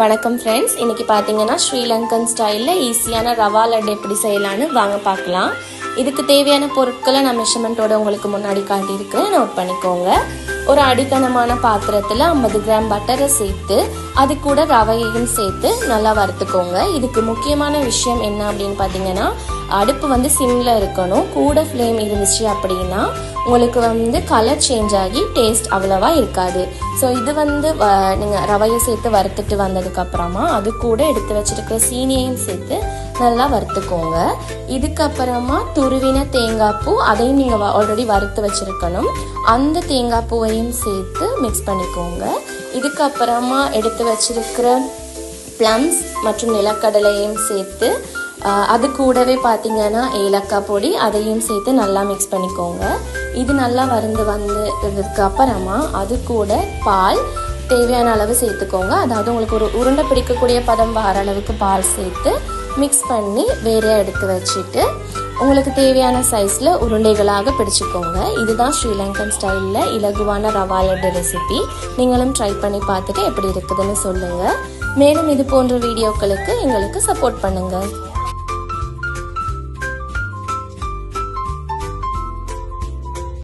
வணக்கம் ஃப்ரெண்ட்ஸ், இன்னைக்கு பார்த்தீங்கன்னா ஸ்ரீலங்கன் ஸ்டைலில் ஈஸியான ரவா லட்டு எப்படி செய்யலான்னு வாங்க பார்க்கலாம். இதுக்கு தேவையான பொருட்களை நான் மெஷர்மெண்ட்டோட உங்களுக்கு முன்னாடி காட்டியிருக்கிறேன், நோட் பண்ணிக்கோங்க. ஒரு அடிக்கனமான பாத்திரத்தில் 50 கிராம் பட்டரை சேர்த்து அது கூட ரவையையும் சேர்த்து நல்லா வறுத்துக்கோங்க. இதுக்கு முக்கியமான விஷயம் என்ன அப்படின்னு பார்த்தீங்கன்னா, அடுப்பு சிம்மில் இருக்கணும். கூட ஃப்ளேம் இருந்துச்சு அப்படின்னா உங்களுக்கு கலர் சேஞ்ச் ஆகி டேஸ்ட் அவ்வளவா இருக்காது. ஸோ இது நீங்கள் ரவையை சேர்த்து வறுத்துட்டு வந்ததுக்கப்புறமா அது கூட எடுத்து வச்சிருக்கிற சீனியையும் சேர்த்து நல்லா வறுத்துக்கோங்க. இதுக்கப்புறமா துருவின தேங்காய் பூ, அதையும் நீங்கள் ஆல்ரெடி வறுத்து வச்சிருக்கணும். அந்த தேங்காய் பூவையும் சேர்த்து மிக்ஸ் பண்ணிக்கோங்க. இதுக்கப்புறமா எடுத்து வச்சிருக்கிற ப்ளம்ஸ் மற்றும் நிலக்கடலையும் சேர்த்து அது கூடவே பார்த்தீங்கன்னா ஏலக்காய் பொடி, அதையும் சேர்த்து நல்லா மிக்ஸ் பண்ணிக்கோங்க. இது நல்லா வந்ததுக்கு அப்புறமா அது கூட பால் தேவையான அளவு சேர்த்துக்கோங்க. அதாவது உங்களுக்கு ஒரு உருண்டை பிடிக்கக்கூடிய பதம் வர அளவுக்கு பால் சேர்த்து மிக்ஸ் பண்ணி வேற எடுத்து வச்சுட்டு உங்களுக்கு தேவையான சைஸில் உருண்டைகளாக பிடிச்சிக்கோங்க. இதுதான் ஸ்ரீலங்கன் ஸ்டைலில் இலகுவான ரவா லட்டு ரெசிபி. நீங்களும் ட்ரை பண்ணி பார்த்துட்டு எப்படி இருக்குதுன்னு சொல்லுங்கள். மேலும் இது போன்ற வீடியோக்களுக்கு எங்களுக்கு சப்போர்ட் பண்ணுங்கள்.